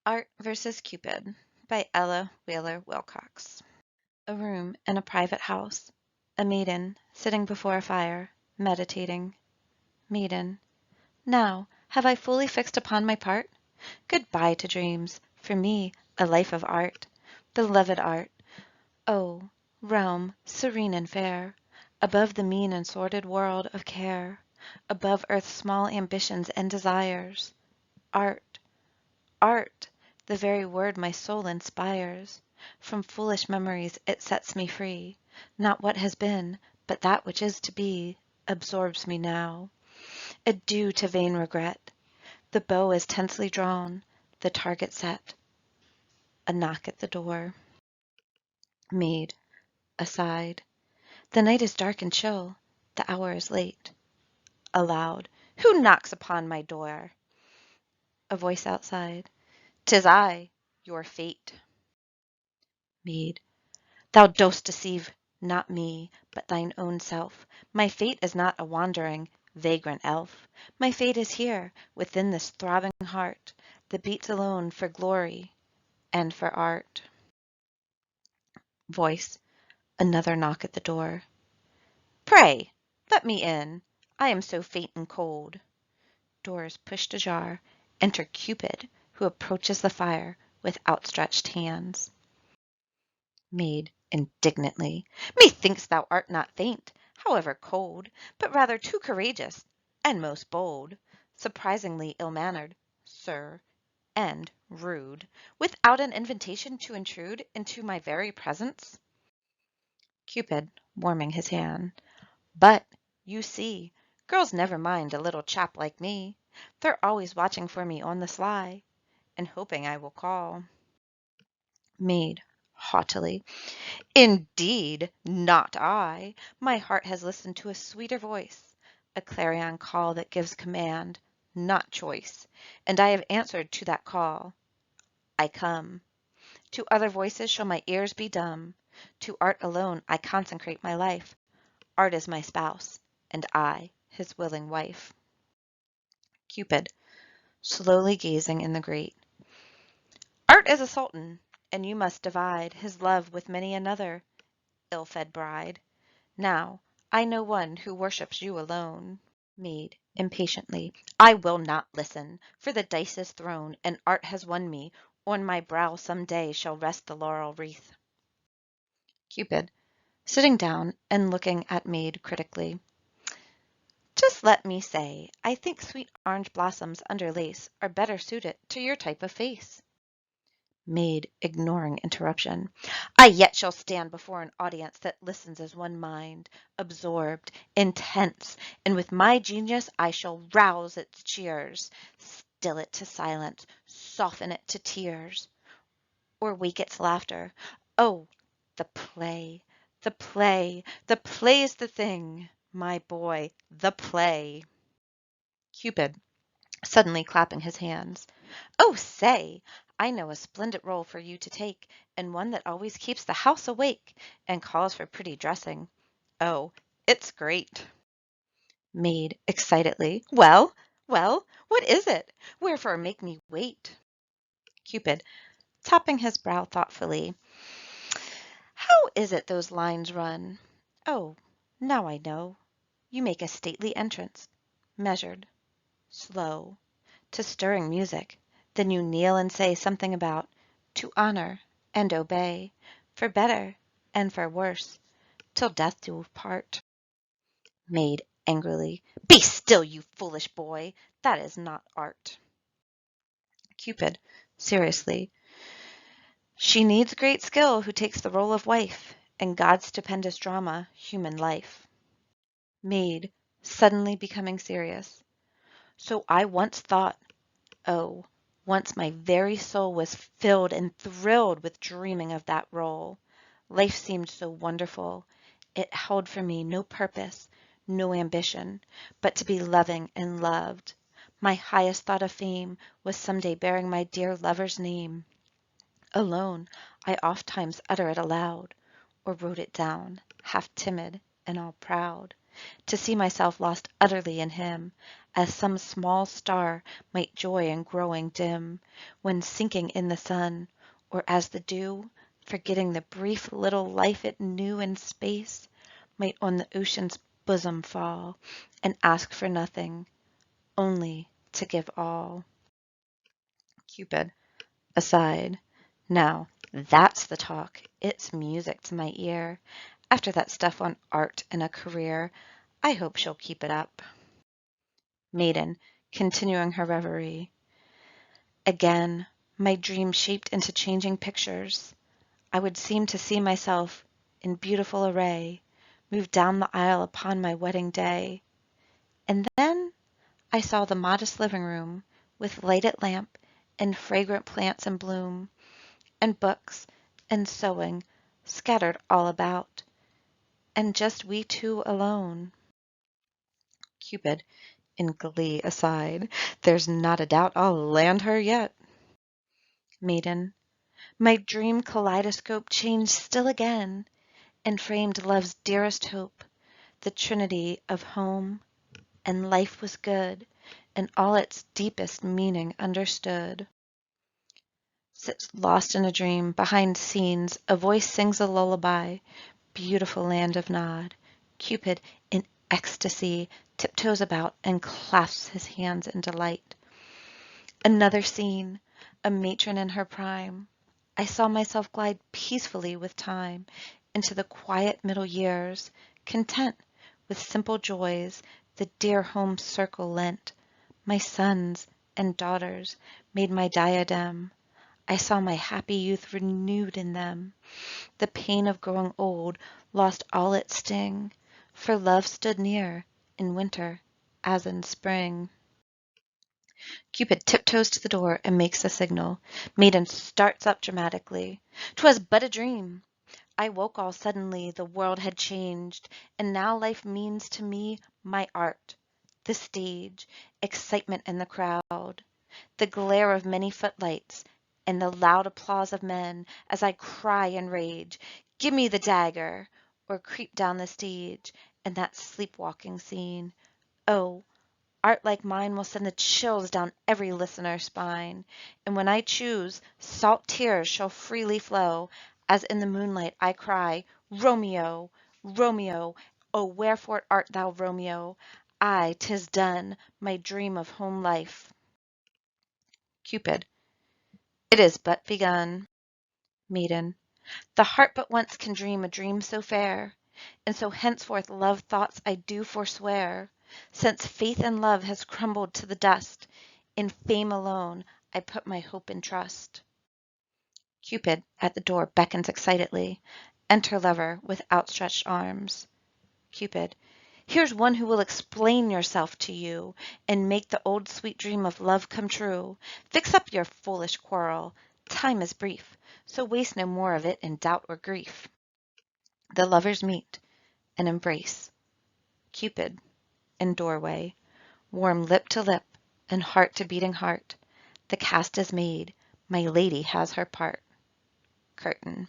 Art versus Cupid by Ella Wheeler Wilcox. A room in a private house. A maiden sitting before a fire, meditating. Maiden. Now, have I fully fixed upon my part? Good-bye to dreams. For me, a life of art. Beloved art. Oh, realm serene and fair, above the mean and sordid world of care, above earth's small ambitions and desires. Art. Art, the very word my soul inspires. From foolish memories it sets me free. Not what has been, but that which is to be, absorbs me now. Adieu to vain regret. The bow is tensely drawn, the target set. A knock at the door. Maid, aside. The night is dark and chill. The hour is late. Aloud. Who knocks upon my door? A voice outside. 'Tis I, your fate. Maid. Thou dost deceive not me, but thine own self. My fate is not a wandering, vagrant elf. My fate is here, within this throbbing heart, that beats alone for glory and for art. Voice. Another knock at the door. Pray, let me in. I am so faint and cold. Door is pushed ajar. Enter Cupid, who approaches the fire with outstretched hands. Maid indignantly. Methinks thou art not faint, however cold, but rather too courageous, and most bold, surprisingly ill-mannered, sir, and rude, without an invitation to intrude into my very presence. Cupid, warming his hand. But, you see, girls never mind a little chap like me. They're always watching for me on the sly, and hoping I will call. Maid, haughtily. Indeed, not I. My heart has listened to a sweeter voice, a clarion call that gives command, not choice, and I have answered to that call. I come. To other voices shall my ears be dumb. To art alone I consecrate my life. Art is my spouse, and I his willing wife. Cupid, slowly gazing in the grate. Art is a sultan, and you must divide his love with many another, ill-fed bride. Now, I know one who worships you alone. Maid, impatiently. I will not listen, for the dice is thrown, and art has won me. On my brow some day shall rest the laurel wreath. Cupid, sitting down and looking at Maid critically. Just let me say, I think sweet orange blossoms under lace are better suited to your type of face. Maid, ignoring interruption. I yet shall stand before an audience that listens as one mind, absorbed, intense, and with my genius I shall rouse its cheers, still it to silence, soften it to tears, or wake its laughter. Oh, the play, the play, the play's the thing, my boy, the play. Cupid, suddenly clapping his hands. Oh, say, I know a splendid role for you to take, and one that always keeps the house awake, and calls for pretty dressing. Oh, it's great. Maid, excitedly. Well, well, what is it? Wherefore make me wait? Cupid, topping his brow thoughtfully. How is it those lines run? Oh, now I know. You make a stately entrance, measured, slow, to stirring music. Then you kneel and say something about to honor and obey, for better and for worse, till death do part. Maid, angrily. Be still, you foolish boy. That is not art. Cupid, seriously. She needs great skill who takes the role of wife in God's stupendous drama, human life. Maid, suddenly becoming serious. So I once thought, oh, once my very soul was filled and thrilled with dreaming of that role. Life seemed so wonderful. It held for me no purpose, no ambition, but to be loving and loved. My highest thought of fame was someday bearing my dear lover's name. Alone, I ofttimes utter it aloud, or wrote it down, half timid and all proud. to see myself lost utterly in him, as some small star might joy in growing dim, when sinking in the sun, or as the dew, forgetting the brief little life it knew in space, might on the ocean's bosom fall, and ask for nothing, only to give all. Cupid, aside. Now, that's the talk. It's music to my ear. After that stuff on art and a career, I hope she'll keep it up. Maiden, continuing her reverie. Again, my dream shaped into changing pictures. I would seem to see myself in beautiful array, move down the aisle upon my wedding day. And then I saw the modest living room, with lighted lamp and fragrant plants in bloom, and books and sewing scattered all about, and just we two alone. Cupid, in glee, aside. There's not a doubt I'll land her yet. Maiden, my dream kaleidoscope changed still again, and framed love's dearest hope, the trinity of home, and life was good, and all its deepest meaning understood. Sits lost in a dream, behind scenes, a voice sings a lullaby, beautiful land of Nod. Cupid, in ecstasy, tiptoes about and clasps his hands in delight. Another scene, a matron in her prime. I saw myself glide peacefully with time into the quiet middle years, content with simple joys the dear home circle lent. My sons and daughters made my diadem. I saw my happy youth renewed in them. The pain of growing old lost all its sting, for love stood near in winter as in spring. Cupid tiptoes to the door and makes the signal. Maiden starts up dramatically. 'Twas but a dream. I woke all suddenly, the world had changed, and now life means to me my art, the stage, excitement in the crowd, the glare of many footlights, and the loud applause of men as I cry in rage, "Give me the dagger!" or creep down the stage, and that sleepwalking scene. Oh, art like mine will send the chills down every listener's spine, and when I choose, salt tears shall freely flow, as in the moonlight I cry, "Romeo, Romeo, oh wherefore art thou Romeo? Aye, 'tis done, my dream of home life." Cupid, it is but begun. Maiden, the heart but once can dream a dream so fair, and so henceforth love thoughts I do forswear. Since faith in love has crumbled to the dust, in fame alone I put my hope and trust. Cupid at the door beckons excitedly. Enter lover with outstretched arms. Cupid, here's one who will explain yourself to you, and make the old sweet dream of love come true. Fix up your foolish quarrel. Time is brief, so waste no more of it in doubt or grief. The lovers meet and embrace. Cupid, in doorway, warm lip to lip, and heart to beating heart. The cast is made. My lady has her part. Curtain.